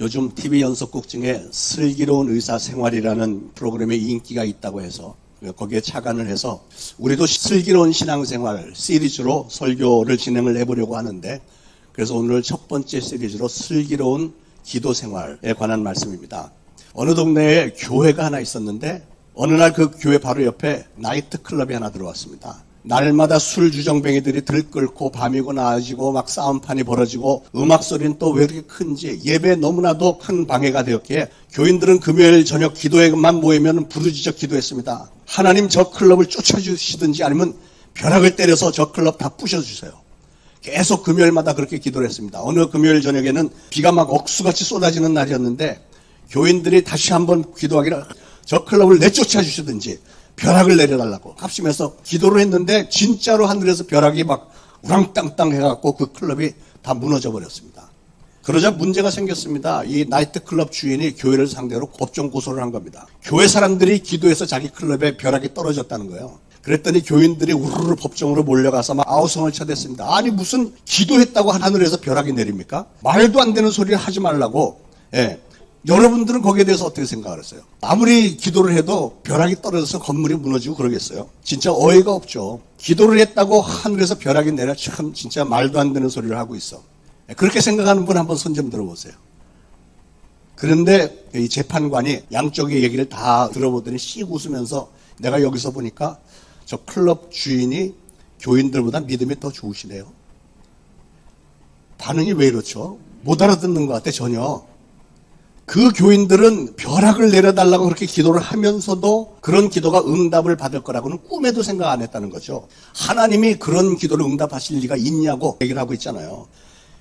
요즘 TV 연속극 중에 슬기로운 의사생활이라는 프로그램에 인기가 있다고 해서 거기에 착안을 해서 우리도 슬기로운 신앙생활 시리즈로 설교를 진행을 해보려고 하는데, 그래서 오늘 첫 번째 시리즈로 슬기로운 기도생활에 관한 말씀입니다. 어느 동네에 교회가 하나 있었는데 어느 날 그 교회 바로 옆에 나이트클럽이 하나 들어왔습니다. 날마다 술 주정뱅이들이 들끓고 밤이고 낮이고 막 싸움판이 벌어지고 음악 소리는 또 왜 이렇게 큰지 예배에 너무나도 큰 방해가 되었기에 교인들은 금요일 저녁 기도회만 모이면 부르짖어 기도했습니다. 하나님 저 클럽을 쫓아주시든지 아니면 벼락을 때려서 저 클럽 다 부셔주세요. 계속 금요일마다 그렇게 기도를 했습니다. 어느 금요일 저녁에는 비가 막 억수같이 쏟아지는 날이었는데 교인들이 다시 한번 기도하기를 저 클럽을 내쫓아 주시든지 벼락을 내려달라고 합심해서 기도를 했는데 진짜로 하늘에서 벼락이 막 우랑땅땅 해갖고 그 클럽이 다 무너져 버렸습니다. 그러자 문제가 생겼습니다. 이 나이트클럽 주인이 교회를 상대로 법정 고소를 한 겁니다. 교회 사람들이 기도해서 자기 클럽에 벼락이 떨어졌다는 거예요. 그랬더니 교인들이 우르르 법정으로 몰려가서 막 아우성을 쳐댔습니다. 아니 무슨 기도했다고 하늘에서 벼락이 내립니까? 말도 안 되는 소리를 하지 말라고. 여러분들은 거기에 대해서 어떻게 생각을 했어요? 아무리 기도를 해도 벼락이 떨어져서 건물이 무너지고 그러겠어요? 진짜 어이가 없죠. 기도를 했다고 하늘에서 벼락이 내려 참 진짜 말도 안 되는 소리를 하고 있어. 그렇게 생각하는 분 한번 손 좀 들어보세요. 그런데 이 재판관이 양쪽의 얘기를 다 들어보더니 씩 웃으면서 내가 여기서 보니까 저 클럽 주인이 교인들보다 믿음이 더 좋으시네요. 반응이 왜 이렇죠? 못 알아듣는 것 같아 전혀. 그 교인들은 벼락을 내려달라고 그렇게 기도를 하면서도 그런 기도가 응답을 받을 거라고는 꿈에도 생각 안 했다는 거죠. 하나님이 그런 기도를 응답하실 리가 있냐고 얘기를 하고 있잖아요.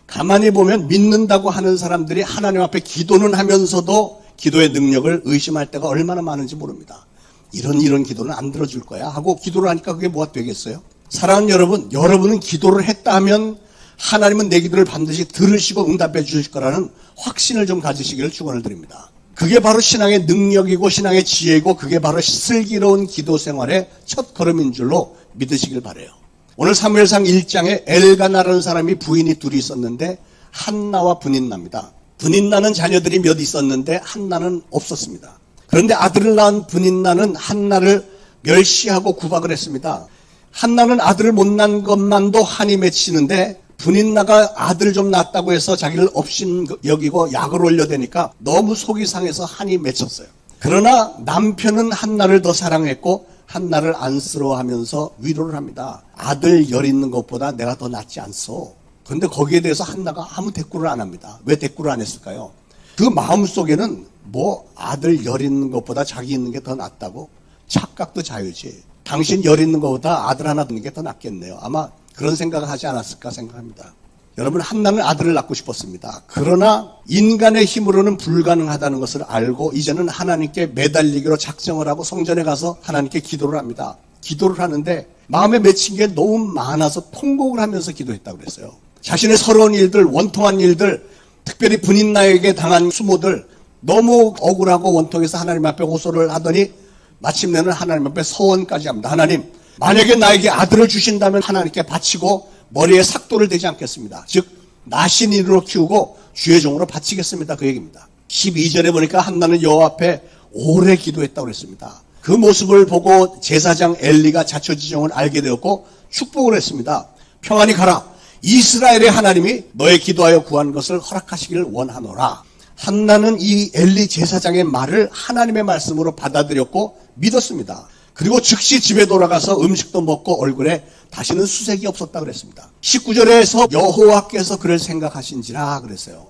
가만히 보면 믿는다고 하는 사람들이 하나님 앞에 기도는 하면서도 기도의 능력을 의심할 때가 얼마나 많은지 모릅니다. 이런 기도는 안 들어줄 거야 하고 기도를 하니까 그게 뭐가 되겠어요? 사랑하는 여러분, 여러분은 기도를 했다 하면 하나님은 내 기도를 반드시 들으시고 응답해 주실 거라는 확신을 좀 가지시기를 축원을 드립니다. 그게 바로 신앙의 능력이고 신앙의 지혜이고 그게 바로 슬기로운 기도 생활의 첫 걸음인 줄로 믿으시길 바라요. 오늘 사무엘상 1장에 엘가나라는 사람이 부인이 둘이 있었는데 한나와 분인나입니다. 분인나는 자녀들이 몇 있었는데 한나는 없었습니다. 그런데 아들을 낳은 분인나는 한나를 멸시하고 구박을 했습니다. 한나는 아들을 못 낳은 것만도 한이 맺히는데 분인나가 아들 좀 낳았다고 해서 자기를 업신 여기고 약을 올려대니까 너무 속이 상해서 한이 맺혔어요. 그러나 남편은 한나를 더 사랑했고 한나를 안쓰러워하면서 위로를 합니다. 아들 열 있는 것보다 내가 더 낫지 않소. 그런데 거기에 대해서 한나가 아무 대꾸를 안 합니다. 왜 대꾸를 안 했을까요? 그 마음속에는 뭐 아들 열 있는 것보다 자기 있는 게 더 낫다고? 착각도 자유지. 당신 열 있는 것보다 아들 하나 두는 게 더 낫겠네요. 아마 그런 생각을 하지 않았을까 생각합니다. 여러분, 한나는 아들을 낳고 싶었습니다. 그러나 인간의 힘으로는 불가능하다는 것을 알고 이제는 하나님께 매달리기로 작정을 하고 성전에 가서 하나님께 기도를 합니다. 기도를 하는데 마음에 맺힌 게 너무 많아서 통곡을 하면서 기도했다고 그랬어요. 자신의 서러운 일들, 원통한 일들, 특별히 분인나에게 당한 수모들 너무 억울하고 원통해서 하나님 앞에 호소를 하더니 마침내는 하나님 앞에 서원까지 합니다. 하나님, 만약에 나에게 아들을 주신다면 하나님께 바치고 머리에 삭도를 대지 않겠습니다. 즉 나신인으로 키우고 주의 종으로 바치겠습니다. 그 얘기입니다. 12절에 보니까 한나는 여호와 앞에 오래 기도했다고 그랬습니다. 그 모습을 보고 제사장 엘리가 자초지종을 알게 되었고 축복을 했습니다. 평안히 가라. 이스라엘의 하나님이 너의 기도하여 구한 것을 허락하시기를 원하노라. 한나는 이 엘리 제사장의 말을 하나님의 말씀으로 받아들였고 믿었습니다. 그리고 즉시 집에 돌아가서 음식도 먹고 얼굴에 다시는 수색이 없었다 그랬습니다. 19절에서 여호와께서 그를 생각하신지라 그랬어요.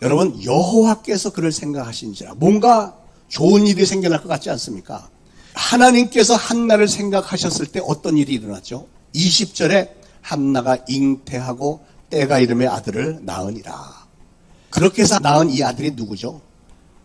여러분, 여호와께서 그를 생각하신지라. 뭔가 좋은 일이 생겨날 것 같지 않습니까? 하나님께서 한나를 생각하셨을 때 어떤 일이 일어났죠? 20절에 한나가 잉태하고 때가 이름의 아들을 낳으니라. 그렇게 해서 낳은 이 아들이 누구죠?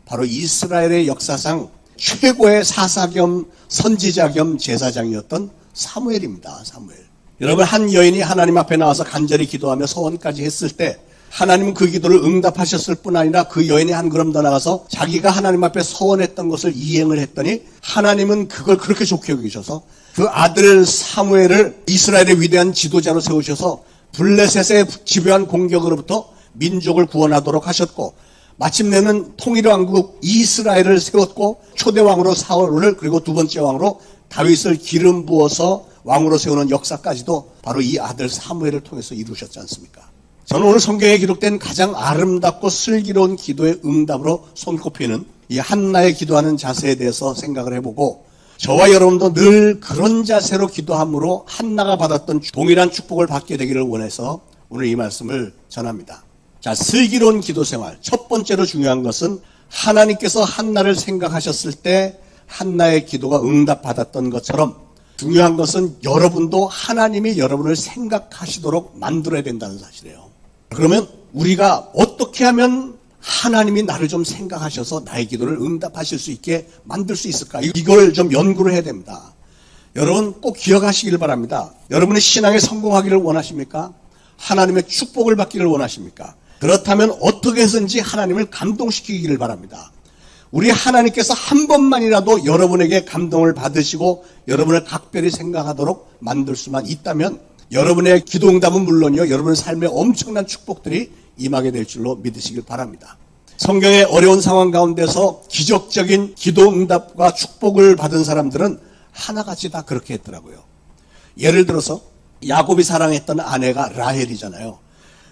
바로 이스라엘의 역사상 최고의 사사 겸 선지자 겸 제사장이었던 사무엘입니다. 사무엘. 여러분, 한 여인이 하나님 앞에 나와서 간절히 기도하며 서원까지 했을 때 하나님은 그 기도를 응답하셨을 뿐 아니라 그 여인이 한 걸음 더 나가서 자기가 하나님 앞에 서원했던 것을 이행을 했더니 하나님은 그걸 그렇게 좋게 여기셔서 그 아들 사무엘을 이스라엘의 위대한 지도자로 세우셔서 블레셋의 집요한 공격으로부터 민족을 구원하도록 하셨고 마침내는 통일왕국 이스라엘을 세웠고 초대 왕으로 사울을 그리고 두 번째 왕으로 다윗을 기름 부어서 왕으로 세우는 역사까지도 바로 이 아들 사무엘을 통해서 이루셨지 않습니까? 저는 오늘 성경에 기록된 가장 아름답고 슬기로운 기도의 응답으로 손꼽히는 이 한나의 기도하는 자세에 대해서 생각을 해보고 저와 여러분도 늘 그런 자세로 기도함으로 한나가 받았던 동일한 축복을 받게 되기를 원해서 오늘 이 말씀을 전합니다. 자, 슬기로운 기도 생활. 첫 번째로 중요한 것은 하나님께서 한나를 생각하셨을 때 한나의 기도가 응답받았던 것처럼 중요한 것은 여러분도 하나님이 여러분을 생각하시도록 만들어야 된다는 사실이에요. 그러면 우리가 어떻게 하면 하나님이 나를 좀 생각하셔서 나의 기도를 응답하실 수 있게 만들 수 있을까? 이걸 좀 연구를 해야 됩니다. 여러분 꼭 기억하시길 바랍니다. 여러분의 신앙에 성공하기를 원하십니까? 하나님의 축복을 받기를 원하십니까? 그렇다면 어떻게 해서든지 하나님을 감동시키기를 바랍니다. 우리 하나님께서 한 번만이라도 여러분에게 감동을 받으시고 여러분을 각별히 생각하도록 만들 수만 있다면 여러분의 기도 응답은 물론이요, 여러분의 삶에 엄청난 축복들이 임하게 될 줄로 믿으시길 바랍니다. 성경의 어려운 상황 가운데서 기적적인 기도 응답과 축복을 받은 사람들은 하나같이 다 그렇게 했더라고요. 예를 들어서 야곱이 사랑했던 아내가 라헬이잖아요.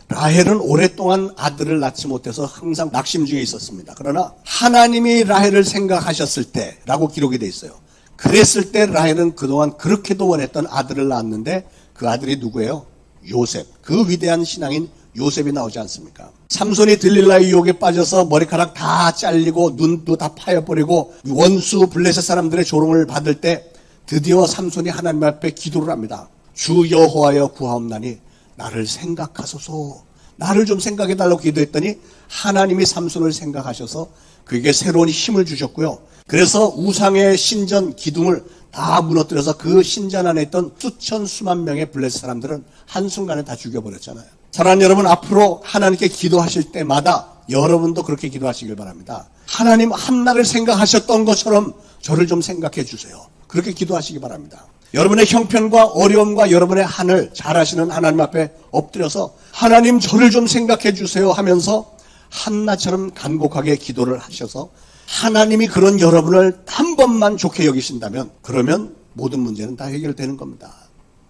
라헬은 오랫동안 아들을 낳지 못해서 항상 낙심 중에 있었습니다. 그러나 하나님이 라헬을 생각하셨을 때라고 기록이 돼 있어요. 그랬을 때 라헬은 그동안 그렇게도 원했던 아들을 낳았는데 그 아들이 누구예요? 요셉. 그 위대한 신앙인 요셉이 나오지 않습니까? 삼손이 들릴라의 유혹에 빠져서 머리카락 다 잘리고 눈도 다 파여버리고 원수 블레셋 사람들의 조롱을 받을 때 드디어 삼손이 하나님 앞에 기도를 합니다. 주 여호와여 구하옵나니 나를 생각하소서. 나를 좀 생각해달라고 기도했더니 하나님이 삼손을 생각하셔서 그에게 새로운 힘을 주셨고요. 그래서 우상의 신전 기둥을 다 무너뜨려서 그 신전 안에 있던 수천 수만 명의 블레셋 사람들은 한순간에 다 죽여버렸잖아요. 사랑하는 여러분, 앞으로 하나님께 기도하실 때마다 여러분도 그렇게 기도하시길 바랍니다. 하나님 한나를 생각하셨던 것처럼 저를 좀 생각해 주세요. 그렇게 기도하시기 바랍니다. 여러분의 형편과 어려움과 여러분의 한을 잘 아시는 하나님 앞에 엎드려서 하나님 저를 좀 생각해 주세요 하면서 한나처럼 간곡하게 기도를 하셔서 하나님이 그런 여러분을 한 번만 좋게 여기신다면 그러면 모든 문제는 다 해결되는 겁니다.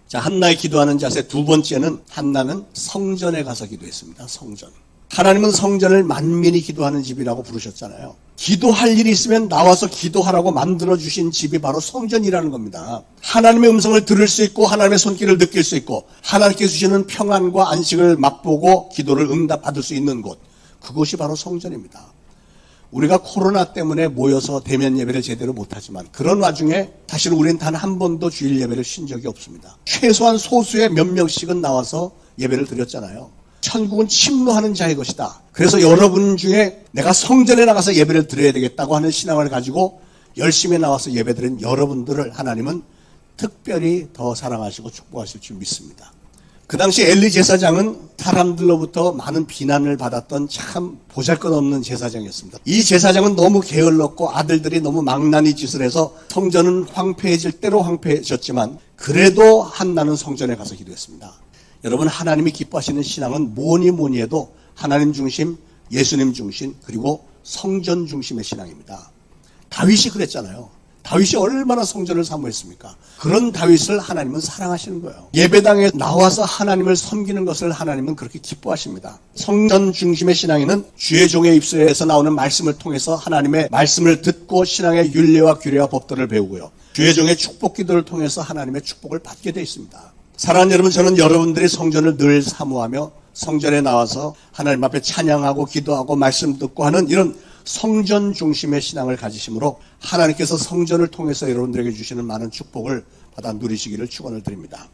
자, 한나의 기도하는 자세 두 번째는 한나는 성전에 가서 기도했습니다. 성전. 하나님은 성전을 만민이 기도하는 집이라고 부르셨잖아요. 기도할 일이 있으면 나와서 기도하라고 만들어주신 집이 바로 성전이라는 겁니다. 하나님의 음성을 들을 수 있고 하나님의 손길을 느낄 수 있고 하나님께 주시는 평안과 안식을 맛보고 기도를 응답받을 수 있는 곳, 그곳이 바로 성전입니다. 우리가 코로나 때문에 모여서 대면 예배를 제대로 못하지만 그런 와중에 사실 우리는 단 한 번도 주일 예배를 쉰 적이 없습니다. 최소한 소수의 몇 명씩은 나와서 예배를 드렸잖아요. 천국은 침노하는 자의 것이다. 그래서 여러분 중에 내가 성전에 나가서 예배를 드려야 되겠다고 하는 신앙을 가지고 열심히 나와서 예배드린 여러분들을 하나님은 특별히 더 사랑하시고 축복하실 줄 믿습니다. 그 당시 엘리 제사장은 사람들로부터 많은 비난을 받았던 참 보잘것없는 제사장이었습니다. 이 제사장은 너무 게을렀고 아들들이 너무 망나니 짓을 해서 성전은 황폐해질 대로 황폐해졌지만 그래도 한나는 성전에 가서 기도했습니다. 여러분, 하나님이 기뻐하시는 신앙은 뭐니 해도 하나님 중심, 예수님 중심, 그리고 성전 중심의 신앙입니다. 다윗이 그랬잖아요. 다윗이 얼마나 성전을 사모했습니까? 그런 다윗을 하나님은 사랑하시는 거예요. 예배당에 나와서 하나님을 섬기는 것을 하나님은 그렇게 기뻐하십니다. 성전 중심의 신앙에는 주의 종의 입술에서 나오는 말씀을 통해서 하나님의 말씀을 듣고 신앙의 윤례와 규례와 법도를 배우고요. 주의 종의 축복 기도를 통해서 하나님의 축복을 받게 되어 있습니다. 사랑하는 여러분, 저는 여러분들이 성전을 늘 사모하며 성전에 나와서 하나님 앞에 찬양하고 기도하고 말씀 듣고 하는 이런 성전 중심의 신앙을 가지심으로 하나님께서 성전을 통해서 여러분들에게 주시는 많은 축복을 받아 누리시기를 축원을 드립니다.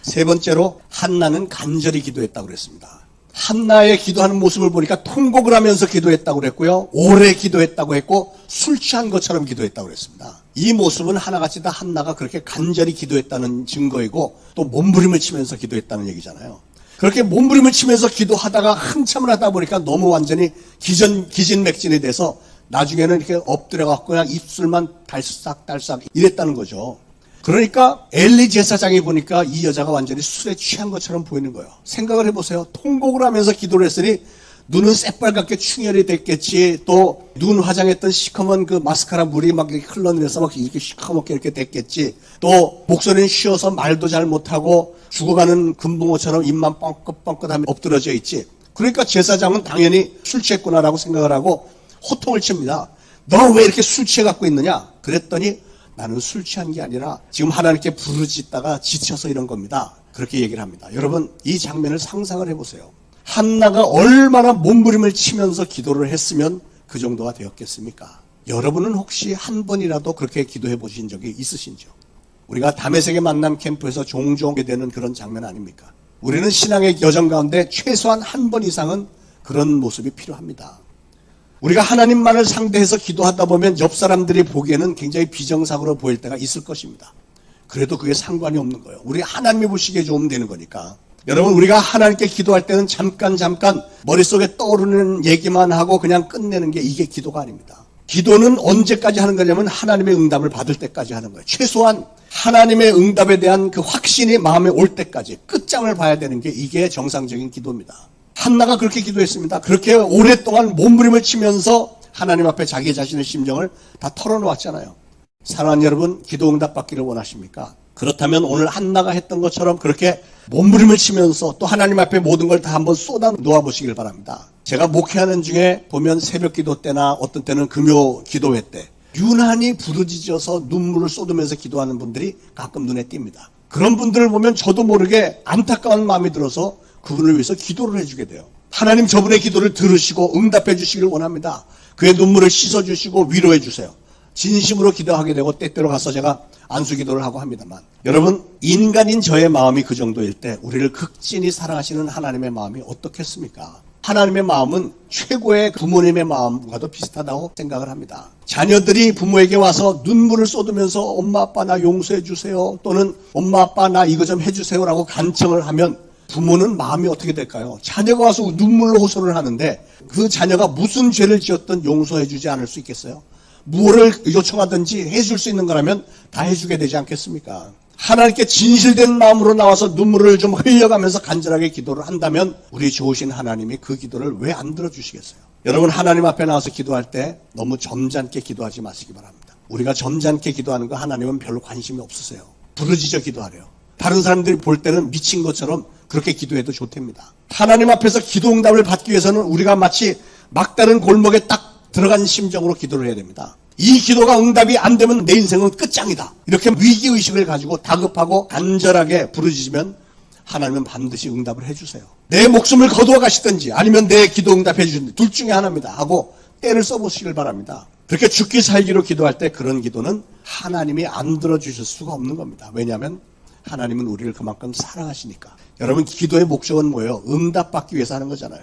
세 번째로 한나는 간절히 기도했다고 그랬습니다. 한나의 기도하는 모습을 보니까 통곡을 하면서 기도했다고 그랬고요. 오래 기도했다고 했고 술 취한 것처럼 기도했다고 그랬습니다. 이 모습은 하나같이 다 한나가 그렇게 간절히 기도했다는 증거이고 또 몸부림을 치면서 기도했다는 얘기잖아요. 그렇게 몸부림을 치면서 기도하다가 한참을 하다 보니까 너무 완전히 기진맥진이 돼서 나중에는 이렇게 엎드려갖고 그냥 입술만 달싹달싹 이랬다는 거죠. 그러니까 엘리 제사장이 보니까 이 여자가 완전히 술에 취한 것처럼 보이는 거예요. 생각을 해보세요. 통곡을 하면서 기도를 했으니 눈은 새빨갛게 충혈이 됐겠지. 또 눈 화장했던 시커먼 그 마스카라 물이 막 이렇게 흘러내려서 막 이렇게 시커멓게 이렇게 됐겠지. 또 목소리는 쉬어서 말도 잘 못하고 죽어가는 금붕어처럼 입만 뻥긋뻥긋하며 엎드러져 있지. 그러니까 제사장은 당연히 술 취했구나라고 생각을 하고 호통을 칩니다. 너 왜 이렇게 술 취해 갖고 있느냐? 그랬더니 나는 술 취한 게 아니라 지금 하나님께 부르짖다가 지쳐서 이런 겁니다. 그렇게 얘기를 합니다. 여러분, 이 장면을 상상을 해보세요. 한나가 얼마나 몸부림을 치면서 기도를 했으면 그 정도가 되었겠습니까? 여러분은 혹시 한 번이라도 그렇게 기도해 보신 적이 있으신지요? 우리가 다메섹의 만남 캠프에서 종종 하게 되는 그런 장면 아닙니까? 우리는 신앙의 여정 가운데 최소한 한 번 이상은 그런 모습이 필요합니다. 우리가 하나님만을 상대해서 기도하다 보면 옆 사람들이 보기에는 굉장히 비정상으로 보일 때가 있을 것입니다. 그래도 그게 상관이 없는 거예요. 우리 하나님이 보시기에 좋으면 되는 거니까. 여러분, 우리가 하나님께 기도할 때는 잠깐 머릿속에 떠오르는 얘기만 하고 그냥 끝내는 게 이게 기도가 아닙니다. 기도는 언제까지 하는 거냐면 하나님의 응답을 받을 때까지 하는 거예요. 최소한 하나님의 응답에 대한 그 확신이 마음에 올 때까지 끝장을 봐야 되는 게 이게 정상적인 기도입니다. 한나가 그렇게 기도했습니다. 그렇게 오랫동안 몸부림을 치면서 하나님 앞에 자기 자신의 심정을 다 털어놓았잖아요. 사랑하는 여러분, 기도 응답 받기를 원하십니까? 그렇다면 오늘 한나가 했던 것처럼 그렇게 몸부림을 치면서 또 하나님 앞에 모든 걸 다 한번 쏟아 놓아 보시길 바랍니다. 제가 목회하는 중에 보면 새벽 기도 때나 어떤 때는 금요 기도회 때 유난히 부르짖어서 눈물을 쏟으면서 기도하는 분들이 가끔 눈에 띕니다. 그런 분들을 보면 저도 모르게 안타까운 마음이 들어서 그분을 위해서 기도를 해주게 돼요. 하나님 저분의 기도를 들으시고 응답해 주시길 원합니다. 그의 눈물을 씻어주시고 위로해 주세요. 진심으로 기도하게 되고 때때로 가서 제가 안수기도를 하고 합니다만, 여러분, 인간인 저의 마음이 그 정도일 때 우리를 극진히 사랑하시는 하나님의 마음이 어떻겠습니까? 하나님의 마음은 최고의 부모님의 마음과도 비슷하다고 생각을 합니다. 자녀들이 부모에게 와서 눈물을 쏟으면서 엄마 아빠 나 용서해 주세요, 또는 엄마 아빠 나 이거 좀 해주세요라고 간청을 하면 부모는 마음이 어떻게 될까요? 자녀가 와서 눈물로 호소를 하는데 그 자녀가 무슨 죄를 지었든 용서해 주지 않을 수 있겠어요? 무엇을 요청하든지 해줄 수 있는 거라면 다 해주게 되지 않겠습니까? 하나님께 진실된 마음으로 나와서 눈물을 좀 흘려가면서 간절하게 기도를 한다면 우리 좋으신 하나님이 그 기도를 왜 안 들어주시겠어요? 여러분, 하나님 앞에 나와서 기도할 때 너무 점잖게 기도하지 마시기 바랍니다. 우리가 점잖게 기도하는 거 하나님은 별로 관심이 없으세요. 부르짖어 기도하래요. 다른 사람들이 볼 때는 미친 것처럼 그렇게 기도해도 좋답니다. 하나님 앞에서 기도 응답을 받기 위해서는 우리가 마치 막다른 골목에 딱 들어간 심정으로 기도를 해야 됩니다. 이 기도가 응답이 안 되면 내 인생은 끝장이다. 이렇게 위기의식을 가지고 다급하고 간절하게 부르짖으면 하나님은 반드시 응답을 해주세요. 내 목숨을 거두어 가시든지 아니면 내 기도 응답해 주시든지 둘 중에 하나입니다 하고 때를 써보시길 바랍니다. 그렇게 죽기 살기로 기도할 때 그런 기도는 하나님이 안 들어주실 수가 없는 겁니다. 왜냐하면 하나님은 우리를 그만큼 사랑하시니까. 여러분, 기도의 목적은 뭐예요? 응답받기 위해서 하는 거잖아요.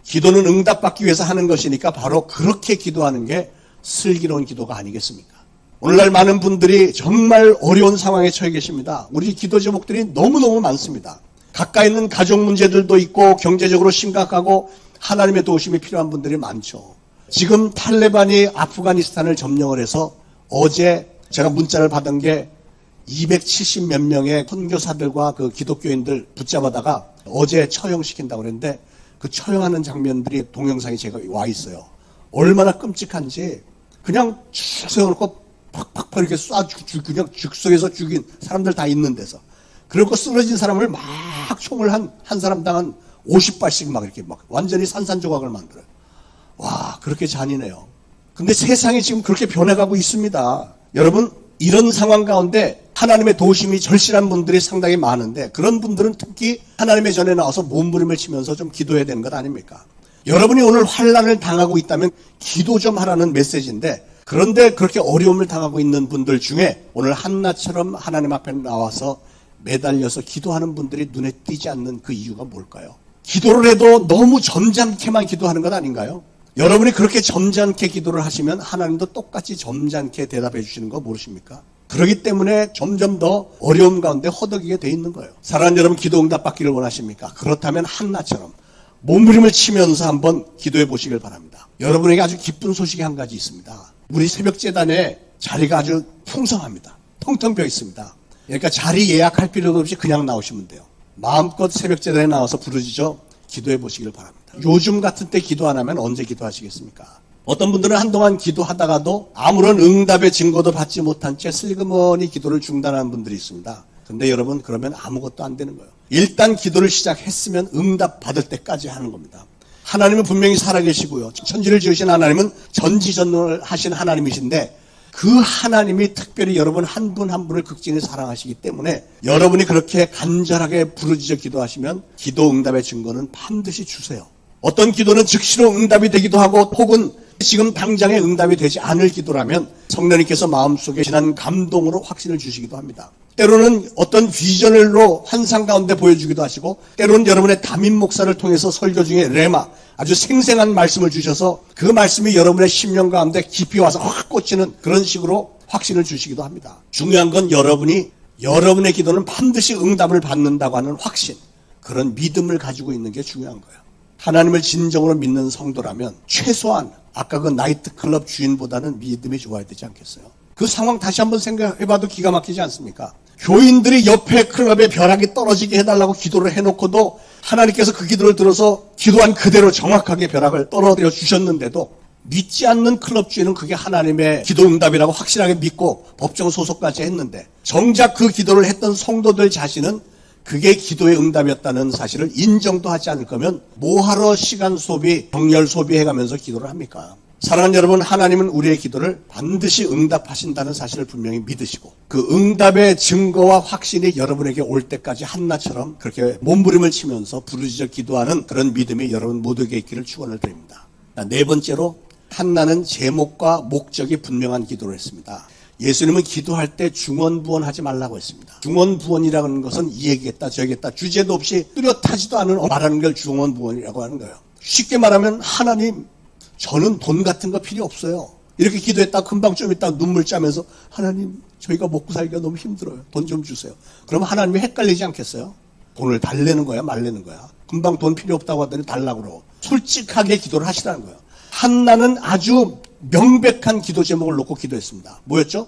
기도는 응답받기 위해서 하는 것이니까 바로 그렇게 기도하는 게 슬기로운 기도가 아니겠습니까? 오늘날 많은 분들이 정말 어려운 상황에 처해 계십니다. 우리 기도 제목들이 너무너무 많습니다. 가까이 있는 가족 문제들도 있고 경제적으로 심각하고 하나님의 도우심이 필요한 분들이 많죠. 지금 탈레반이 아프가니스탄을 점령을 해서 어제 제가 문자를 받은 게 270 몇 명의 선교사들과 그 기독교인들 붙잡아다가 어제 처형시킨다고 그랬는데 그 처형하는 장면들이 동영상이 제가 와 있어요. 얼마나 끔찍한지 그냥 쭉 세워놓고 팍팍팍 이렇게 그냥 즉석에서 죽인 사람들 다 있는 데서. 그리고 쓰러진 사람을 막 총을 한 사람당 한 50발씩 막 이렇게 막 완전히 산산조각을 만들어요. 와, 그렇게 잔인해요. 근데 세상이 지금 그렇게 변해가고 있습니다. 여러분, 이런 상황 가운데 하나님의 도우심이 절실한 분들이 상당히 많은데 그런 분들은 특히 하나님의 전에 나와서 몸부림을 치면서 좀 기도해야 되는 것 아닙니까? 여러분이 오늘 환난을 당하고 있다면 기도 좀 하라는 메시지인데, 그런데 그렇게 어려움을 당하고 있는 분들 중에 오늘 한나처럼 하나님 앞에 나와서 매달려서 기도하는 분들이 눈에 띄지 않는 그 이유가 뭘까요? 기도를 해도 너무 점잖게만 기도하는 것 아닌가요? 여러분이 그렇게 점잖게 기도를 하시면 하나님도 똑같이 점잖게 대답해 주시는 거 모르십니까? 그렇기 때문에 점점 더 어려움 가운데 허덕이게 돼 있는 거예요. 사랑하는 여러분, 기도 응답 받기를 원하십니까? 그렇다면 한나처럼 몸부림을 치면서 한번 기도해 보시길 바랍니다. 여러분에게 아주 기쁜 소식이 한 가지 있습니다. 우리 새벽재단에 자리가 아주 풍성합니다. 텅텅 비어 있습니다. 그러니까 자리 예약할 필요도 없이 그냥 나오시면 돼요. 마음껏 새벽재단에 나와서 부르짖어 기도해 보시길 바랍니다. 요즘 같은 때 기도 안 하면 언제 기도하시겠습니까? 어떤 분들은 한동안 기도하다가도 아무런 응답의 증거도 받지 못한 채 슬그머니 기도를 중단하는 분들이 있습니다. 근데 여러분, 그러면 아무것도 안 되는 거예요. 일단 기도를 시작했으면 응답 받을 때까지 하는 겁니다. 하나님은 분명히 살아계시고요. 천지를 지으신 하나님은 전지전능하신 하나님이신데, 그 하나님이 특별히 여러분 한 분 한 분을 극진히 사랑하시기 때문에 여러분이 그렇게 간절하게 부르짖어 기도하시면 기도 응답의 증거는 반드시 주세요. 어떤 기도는 즉시로 응답이 되기도 하고, 혹은 지금 당장에 응답이 되지 않을 기도라면 성령님께서 마음속에 지난 감동으로 확신을 주시기도 합니다. 때로는 어떤 비전을로 환상 가운데 보여주기도 하시고, 때로는 여러분의 담임 목사를 통해서 설교 중에 레마, 아주 생생한 말씀을 주셔서 그 말씀이 여러분의 심령 가운데 깊이 와서 확 꽂히는 그런 식으로 확신을 주시기도 합니다. 중요한 건 여러분의 기도는 반드시 응답을 받는다고 하는 확신, 그런 믿음을 가지고 있는 게 중요한 거예요. 하나님을 진정으로 믿는 성도라면 최소한 아까 그 나이트클럽 주인보다는 믿음이 좋아야 되지 않겠어요? 그 상황 다시 한번 생각해봐도 기가 막히지 않습니까? 교인들이 옆에 클럽에 벼락이 떨어지게 해달라고 기도를 해놓고도 하나님께서 그 기도를 들어서 기도한 그대로 정확하게 벼락을 떨어뜨려 주셨는데도 믿지 않는 클럽 주인은 그게 하나님의 기도 응답이라고 확실하게 믿고 법정 소속까지 했는데, 정작 그 기도를 했던 성도들 자신은 그게 기도의 응답이었다는 사실을 인정도 하지 않을 거면 뭐하러 시간 소비, 정열 소비해가면서 기도를 합니까? 사랑하는 여러분, 하나님은 우리의 기도를 반드시 응답하신다는 사실을 분명히 믿으시고, 그 응답의 증거와 확신이 여러분에게 올 때까지 한나처럼 그렇게 몸부림을 치면서 부르짖어 기도하는 그런 믿음이 여러분 모두에게 있기를 축원을 드립니다. 네 번째로, 한나는 제목과 목적이 분명한 기도를 했습니다. 예수님은 기도할 때 중언부언하지 말라고 했습니다. 중언부언이라는 것은 이 얘기겠다 저 얘기겠다 주제도 없이 뚜렷하지도 않은 말하는 걸 중언부언이라고 하는 거예요. 쉽게 말하면, 하나님, 저는 돈 같은 거 필요 없어요. 이렇게 기도했다 금방 좀 있다 눈물 짜면서, 하나님, 저희가 먹고 살기가 너무 힘들어요. 돈 좀 주세요. 그러면 하나님이 헷갈리지 않겠어요? 돈을 달래는 거야 말래는 거야? 금방 돈 필요 없다고 하더니 달라고 그러고. 솔직하게 기도를 하시라는 거예요. 한나는 아주 명백한 기도 제목을 놓고 기도했습니다. 뭐였죠?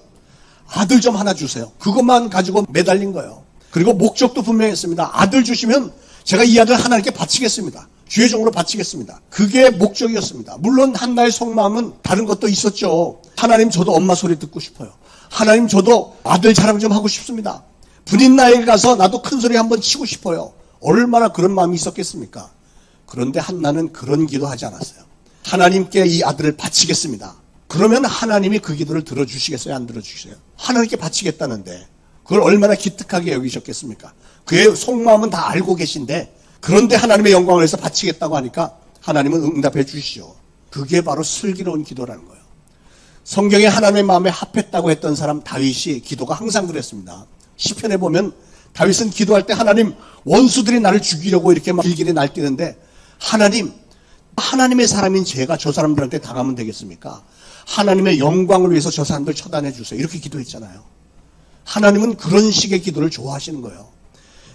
아들 좀 하나 주세요. 그것만 가지고 매달린 거예요. 그리고 목적도 분명했습니다. 아들 주시면 제가 이 아들 하나님께 바치겠습니다. 주의 종으로 바치겠습니다. 그게 목적이었습니다. 물론 한나의 속마음은 다른 것도 있었죠. 하나님, 저도 엄마 소리 듣고 싶어요. 하나님, 저도 아들 자랑 좀 하고 싶습니다. 분인 나이에 가서 나도 큰 소리 한번 치고 싶어요. 얼마나 그런 마음이 있었겠습니까? 그런데 한나는 그런 기도하지 않았어요. 하나님께 이 아들을 바치겠습니다. 그러면 하나님이 그 기도를 들어주시겠어요? 안 들어주세요? 하나님께 바치겠다는데 그걸 얼마나 기특하게 여기셨겠습니까? 그의 속마음은 다 알고 계신데, 그런데 하나님의 영광을 위해서 바치겠다고 하니까 하나님은 응답해 주시죠. 그게 바로 슬기로운 기도라는 거예요. 성경에 하나님의 마음에 합했다고 했던 사람 다윗이 기도가 항상 그랬습니다. 시편에 보면 다윗은 기도할 때, 하나님, 원수들이 나를 죽이려고 이렇게 막 길길이 날뛰는데, 하나님의 사람인 제가 저 사람들한테 당하면 되겠습니까? 하나님의 영광을 위해서 저 사람들 처단해 주세요. 이렇게 기도했잖아요. 하나님은 그런 식의 기도를 좋아하시는 거예요.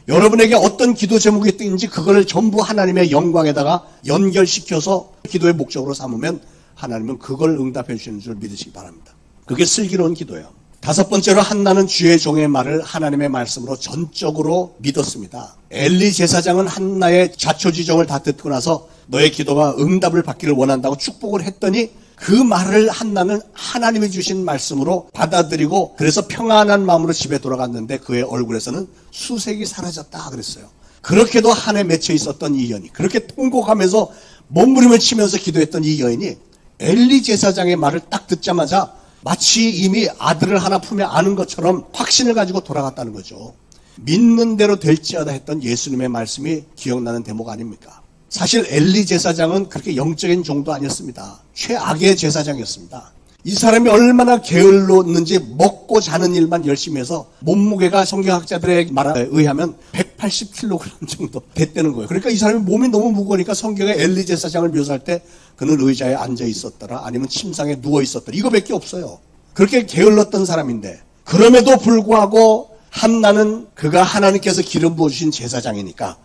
여러분에게 어떤 기도 제목이 있든지 그걸 전부 하나님의 영광에다가 연결시켜서 기도의 목적으로 삼으면 하나님은 그걸 응답해 주시는 줄 믿으시기 바랍니다. 그게 슬기로운 기도예요. 다섯 번째로, 한나는 주의 종의 말을 하나님의 말씀으로 전적으로 믿었습니다. 엘리 제사장은 한나의 자초지종을 다 듣고 나서 너의 기도가 응답을 받기를 원한다고 축복을 했더니, 그 말을 한나는 하나님이 주신 말씀으로 받아들이고, 그래서 평안한 마음으로 집에 돌아갔는데 그의 얼굴에서는 수색이 사라졌다 그랬어요. 그렇게도 한에 맺혀 있었던 이 여인이, 그렇게 통곡하면서 몸부림을 치면서 기도했던 이 여인이 엘리 제사장의 말을 딱 듣자마자 마치 이미 아들을 하나 품에 안은 것처럼 확신을 가지고 돌아갔다는 거죠. 믿는 대로 될지어다 했던 예수님의 말씀이 기억나는 대목 아닙니까? 사실 엘리 제사장은 그렇게 영적인 종도 아니었습니다. 최악의 제사장이었습니다. 이 사람이 얼마나 게을렀는지 먹고 자는 일만 열심히 해서 몸무게가 성경학자들의 말에 의하면 180kg 정도 됐다는 거예요. 그러니까 이 사람이 몸이 너무 무거우니까 성경에 엘리 제사장을 묘사할 때 그는 의자에 앉아 있었더라, 아니면 침상에 누워 있었더라, 이거밖에 없어요. 그렇게 게을렀던 사람인데, 그럼에도 불구하고 한나는 그가 하나님께서 기름 부어주신 제사장이니까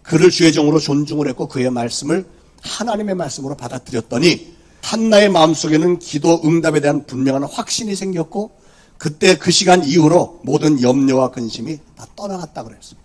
그를 주의 종으로 존중을 했고 그의 말씀을 하나님의 말씀으로 받아들였더니 한나의 마음속에는 기도 응답에 대한 분명한 확신이 생겼고, 그때 그 시간 이후로 모든 염려와 근심이 다 떠나갔다 그랬습니다.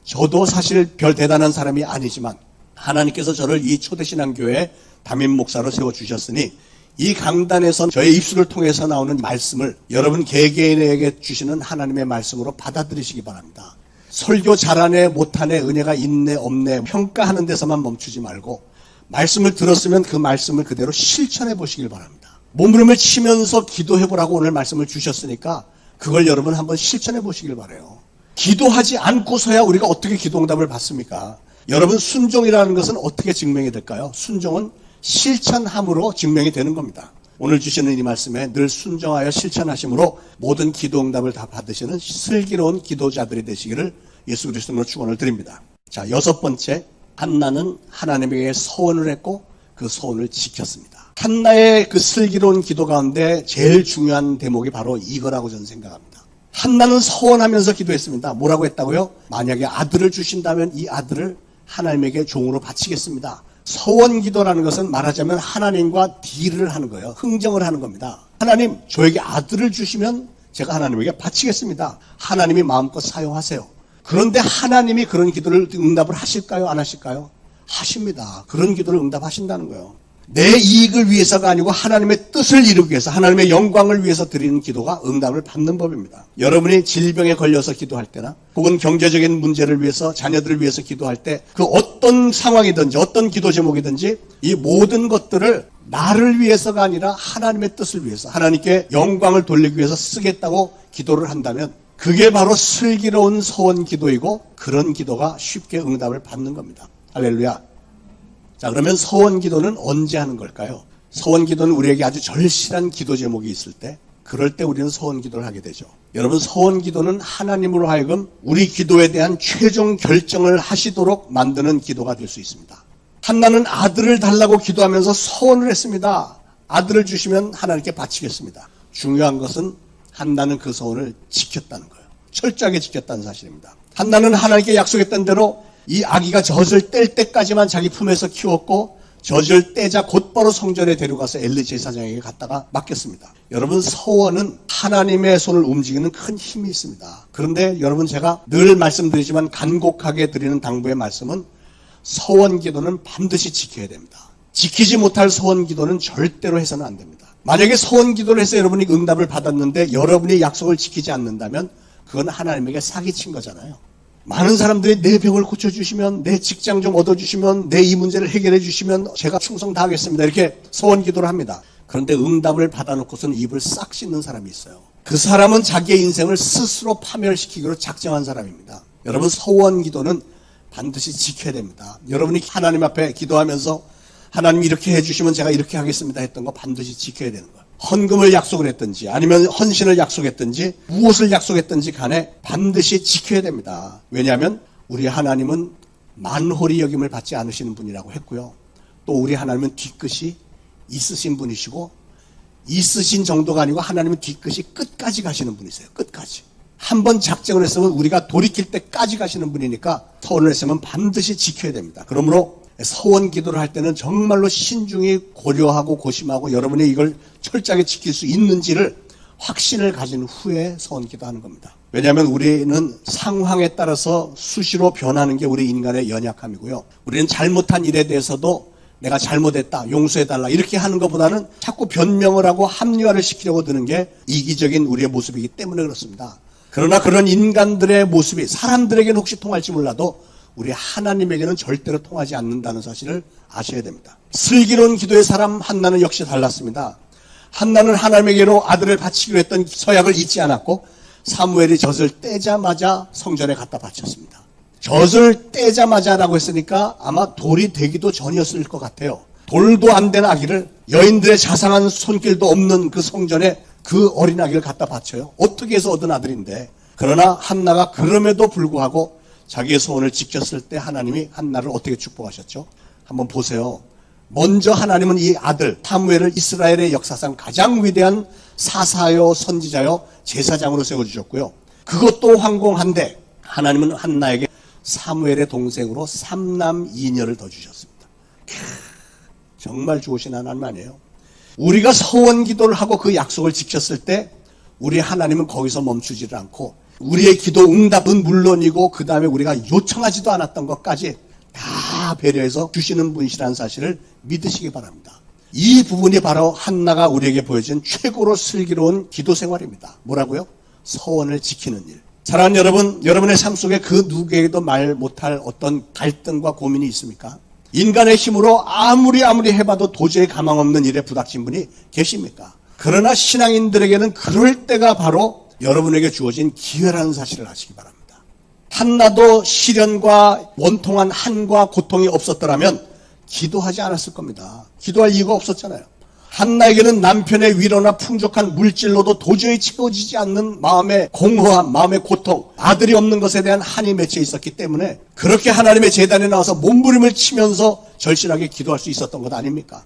저도 사실 별 대단한 사람이 아니지만 하나님께서 저를 이 초대신앙교회 담임 목사로 세워주셨으니 이 강단에서 저의 입술을 통해서 나오는 말씀을 여러분 개개인에게 주시는 하나님의 말씀으로 받아들이시기 바랍니다. 설교 잘하네 못하네 은혜가 있네 없네 평가하는 데서만 멈추지 말고 말씀을 들었으면 그 말씀을 그대로 실천해 보시길 바랍니다. 몸부림을 치면서 기도해 보라고 오늘 말씀을 주셨으니까 그걸 여러분 한번 실천해 보시길 바라요. 기도하지 않고서야 우리가 어떻게 기도응답을 받습니까? 여러분 순종이라는 것은 어떻게 증명이 될까요? 순종은 실천함으로 증명이 되는 겁니다. 오늘 주시는 이 말씀에 늘 순종하여 실천하심으로 모든 기도응답을 다 받으시는 슬기로운 기도자들이 되시기를 예수 그리스도로 축원을 드립니다. 자, 6번째, 한나는 하나님에게 서원을 했고 그 서원을 지켰습니다. 한나의 그 슬기로운 기도 가운데 제일 중요한 대목이 바로 이거라고 저는 생각합니다. 한나는 서원하면서 기도했습니다. 뭐라고 했다고요? 만약에 아들을 주신다면 이 아들을 하나님에게 종으로 바치겠습니다. 서원 기도라는 것은 말하자면 하나님과 딜을 하는 거예요. 흥정을 하는 겁니다. 하나님, 저에게 아들을 주시면 제가 하나님에게 바치겠습니다. 하나님이 마음껏 사용하세요. 그런데 하나님이 그런 기도를 응답을 하실까요? 안 하실까요? 하십니다. 그런 기도를 응답하신다는 거예요. 내 이익을 위해서가 아니고 하나님의 뜻을 이루기 위해서 하나님의 영광을 위해서 드리는 기도가 응답을 받는 법입니다. 여러분이 질병에 걸려서 기도할 때나 혹은 경제적인 문제를 위해서 자녀들을 위해서 기도할 때 그 어떤 상황이든지 어떤 기도 제목이든지 이 모든 것들을 나를 위해서가 아니라 하나님의 뜻을 위해서 하나님께 영광을 돌리기 위해서 쓰겠다고 기도를 한다면 그게 바로 슬기로운 서원 기도이고 그런 기도가 쉽게 응답을 받는 겁니다. 할렐루야. 자, 그러면 서원 기도는 언제 하는 걸까요? 서원 기도는 우리에게 아주 절실한 기도 제목이 있을 때, 그럴 때 우리는 서원 기도를 하게 되죠. 여러분, 서원 기도는 하나님으로 하여금 우리 기도에 대한 최종 결정을 하시도록 만드는 기도가 될 수 있습니다. 한나는 아들을 달라고 기도하면서 서원을 했습니다. 아들을 주시면 하나님께 바치겠습니다. 중요한 것은 한나는 그 서원을 지켰다는 거예요. 철저하게 지켰다는 사실입니다. 한나는 하나님께 약속했던 대로 이 아기가 젖을 뗄 때까지만 자기 품에서 키웠고 젖을 떼자 곧바로 성전에 데려가서 엘리 제사장에게 갖다가 맡겼습니다. 여러분, 서원은 하나님의 손을 움직이는 큰 힘이 있습니다. 그런데 여러분, 제가 늘 말씀드리지만 간곡하게 드리는 당부의 말씀은 서원 기도는 반드시 지켜야 됩니다. 지키지 못할 서원 기도는 절대로 해서는 안 됩니다. 만약에 서원 기도를 해서 여러분이 응답을 받았는데 여러분이 약속을 지키지 않는다면 그건 하나님에게 사기친 거잖아요. 많은 사람들이 내 병을 고쳐주시면, 내 직장 좀 얻어주시면, 내 이 문제를 해결해 주시면 제가 충성 다하겠습니다. 이렇게 서원 기도를 합니다. 그런데 응답을 받아놓고서는 입을 싹 씻는 사람이 있어요. 그 사람은 자기의 인생을 스스로 파멸시키기로 작정한 사람입니다. 여러분, 서원 기도는 반드시 지켜야 됩니다. 여러분이 하나님 앞에 기도하면서 하나님 이렇게 해주시면 제가 이렇게 하겠습니다 했던 거 반드시 지켜야 되는 거예요. 헌금을 약속을 했든지 아니면 헌신을 약속했든지 무엇을 약속했든지 간에 반드시 지켜야 됩니다. 왜냐하면 우리 하나님은 만홀히 여김을 받지 않으시는 분이라고 했고요. 또 우리 하나님은 뒤끝이 있으신 분이시고 있으신 정도가 아니고 하나님은 뒤끝이 끝까지 가시는 분이세요. 끝까지. 한번 작정을 했으면 우리가 돌이킬 때까지 가시는 분이니까 서원을 했으면 반드시 지켜야 됩니다. 그러므로 서원 기도를 할 때는 정말로 신중히 고려하고 고심하고 여러분이 이걸 철저하게 지킬 수 있는지를 확신을 가진 후에 서원 기도하는 겁니다. 왜냐하면 우리는 상황에 따라서 수시로 변하는 게 우리 인간의 연약함이고요. 우리는 잘못한 일에 대해서도 내가 잘못했다, 용서해달라 이렇게 하는 것보다는 자꾸 변명을 하고 합리화를 시키려고 드는 게 이기적인 우리의 모습이기 때문에 그렇습니다. 그러나 그런 인간들의 모습이 사람들에게는 혹시 통할지 몰라도 우리 하나님에게는 절대로 통하지 않는다는 사실을 아셔야 됩니다. 슬기로운 기도의 사람 한나는 역시 달랐습니다. 한나는 하나님에게로 아들을 바치기로 했던 서약을 잊지 않았고 사무엘이 젖을 떼자마자 성전에 갖다 바쳤습니다. 젖을 떼자마자라고 했으니까 아마 돌이 되기도 전이었을 것 같아요. 돌도 안 된 아기를 여인들의 자상한 손길도 없는 그 성전에 그 어린 아기를 갖다 바쳐요. 어떻게 해서 얻은 아들인데. 그러나 한나가 그럼에도 불구하고 자기의 소원을 지켰을 때 하나님이 한나를 어떻게 축복하셨죠? 한번 보세요. 먼저 하나님은 이 아들 사무엘을 이스라엘의 역사상 가장 위대한 사사요 선지자요 제사장으로 세워주셨고요. 그것도 황공한데 하나님은 한나에게 사무엘의 동생으로 3남 2녀를 더 주셨습니다. 정말 좋으신 하나님 아니에요? 우리가 서원 기도를 하고 그 약속을 지켰을 때 우리 하나님은 거기서 멈추지를 않고 우리의 기도 응답은 물론이고 그 다음에 우리가 요청하지도 않았던 것까지 다 다 배려해서 주시는 분이시라는 사실을 믿으시기 바랍니다. 이 부분이 바로 한나가 우리에게 보여준 최고로 슬기로운 기도 생활입니다. 뭐라고요? 서원을 지키는 일. 사랑하는 여러분, 여러분의 삶 속에 그 누구에게도 말 못할 어떤 갈등과 고민이 있습니까? 인간의 힘으로 아무리 해봐도 도저히 가망 없는 일에 부닥친 분이 계십니까? 그러나 신앙인들에게는 그럴 때가 바로 여러분에게 주어진 기회라는 사실을 아시기 바랍니다. 한나도 시련과 원통한 한과 고통이 없었더라면 기도하지 않았을 겁니다. 기도할 이유가 없었잖아요. 한나에게는 남편의 위로나 풍족한 물질로도 도저히 채워지지 않는 마음의 공허함, 마음의 고통, 아들이 없는 것에 대한 한이 맺혀 있었기 때문에 그렇게 하나님의 제단에 나와서 몸부림을 치면서 절실하게 기도할 수 있었던 것 아닙니까?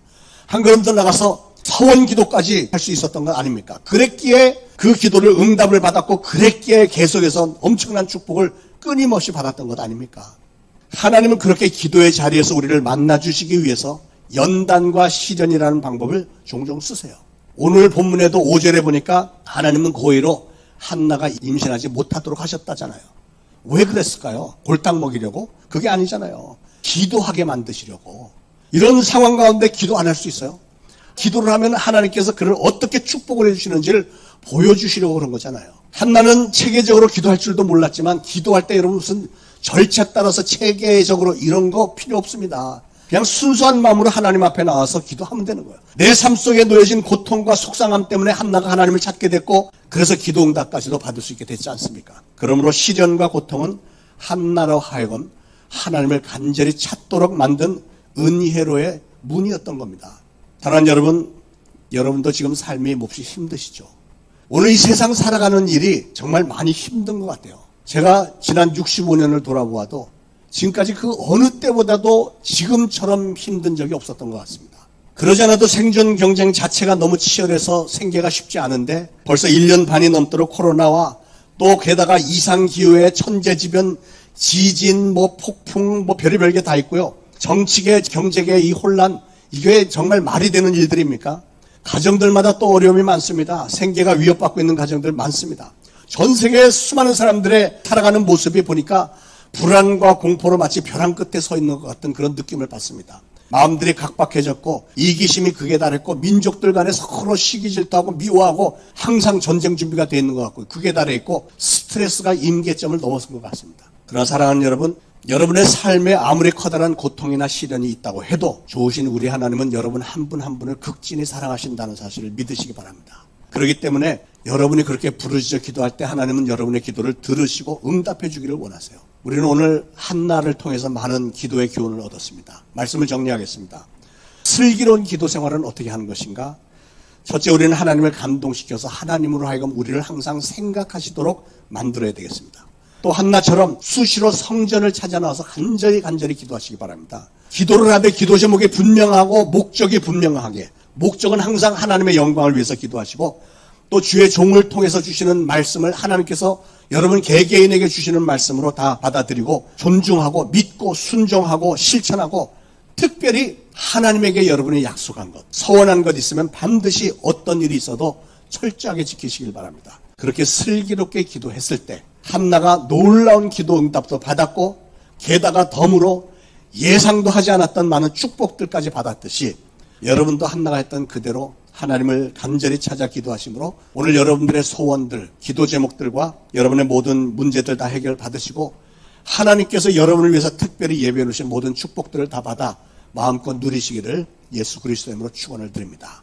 한 걸음 더 나가서 서원 기도까지 할 수 있었던 것 아닙니까? 그랬기에 그 기도를 응답을 받았고 그랬기에 계속해서 엄청난 축복을 끊임없이 받았던 것 아닙니까? 하나님은 그렇게 기도의 자리에서 우리를 만나주시기 위해서 연단과 시련이라는 방법을 종종 쓰세요. 오늘 본문에도 5절에 보니까 하나님은 고의로 한나가 임신하지 못하도록 하셨다잖아요. 왜 그랬을까요? 골탕 먹이려고? 그게 아니잖아요. 기도하게 만드시려고. 이런 상황 가운데 기도 안 할 수 있어요? 기도를 하면 하나님께서 그를 어떻게 축복을 해주시는지를 보여주시려고 그런 거잖아요. 한나는 체계적으로 기도할 줄도 몰랐지만 기도할 때 여러분 무슨 절차 따라서 체계적으로 이런 거 필요 없습니다. 그냥 순수한 마음으로 하나님 앞에 나와서 기도하면 되는 거예요. 내 삶 속에 놓여진 고통과 속상함 때문에 한나가 하나님을 찾게 됐고 그래서 기도 응답까지도 받을 수 있게 됐지 않습니까? 그러므로 시련과 고통은 한나로 하여금 하나님을 간절히 찾도록 만든 은혜로의 문이었던 겁니다. 사랑하는 여러분, 여러분도 지금 삶이 몹시 힘드시죠? 오늘 이 세상 살아가는 일이 정말 많이 힘든 것 같아요. 제가 지난 65년을 돌아보아도 지금까지 그 어느 때보다도 지금처럼 힘든 적이 없었던 것 같습니다. 그러지 않아도 생존 경쟁 자체가 너무 치열해서 생계가 쉽지 않은데 벌써 1년 반이 넘도록 코로나와 또 게다가 이상기후의 천재지변, 지진, 폭풍, 별의별 게 다 있고요. 정치계, 경제계 이 혼란, 이게 정말 말이 되는 일들입니까? 가정들마다 또 어려움이 많습니다. 생계가 위협받고 있는 가정들 많습니다. 전 세계 수많은 사람들의 살아가는 모습이 보니까 불안과 공포로 마치 벼랑 끝에 서 있는 것 같은 그런 느낌을 받습니다. 마음들이 각박해졌고 이기심이 극에 달했고 민족들 간에 서로 시기질투하고 미워하고 항상 전쟁 준비가 되어 있는 것 같고 극에 달해 있고 스트레스가 임계점을 넘어선 것 같습니다. 그러나 사랑하는 여러분, 여러분의 삶에 아무리 커다란 고통이나 시련이 있다고 해도 좋으신 우리 하나님은 여러분 한 분 한 분을 극진히 사랑하신다는 사실을 믿으시기 바랍니다. 그렇기 때문에 여러분이 그렇게 부르짖어 기도할 때 하나님은 여러분의 기도를 들으시고 응답해 주기를 원하세요. 우리는 오늘 한나를 통해서 많은 기도의 교훈을 얻었습니다. 말씀을 정리하겠습니다. 슬기로운 기도 생활은 어떻게 하는 것인가? 첫째, 우리는 하나님을 감동시켜서 하나님으로 하여금 우리를 항상 생각하시도록 만들어야 되겠습니다. 또 한나처럼 수시로 성전을 찾아 나와서 간절히 기도하시기 바랍니다. 기도를 하되 기도 제목이 분명하고 목적이 분명하게, 목적은 항상 하나님의 영광을 위해서 기도하시고 또 주의 종을 통해서 주시는 말씀을 하나님께서 여러분 개개인에게 주시는 말씀으로 다 받아들이고 존중하고 믿고 순종하고 실천하고 특별히 하나님에게 여러분이 약속한 것, 서원한 것 있으면 반드시 어떤 일이 있어도 철저하게 지키시길 바랍니다. 그렇게 슬기롭게 기도했을 때 한나가 놀라운 기도 응답도 받았고 게다가 덤으로 예상도 하지 않았던 많은 축복들까지 받았듯이 여러분도 한나가 했던 그대로 하나님을 간절히 찾아 기도하심으로 오늘 여러분들의 소원들, 기도 제목들과 여러분의 모든 문제들 다 해결 받으시고 하나님께서 여러분을 위해서 특별히 예배해 놓으신 모든 축복들을 다 받아 마음껏 누리시기를 예수 그리스도의 이름으로 축원을 드립니다.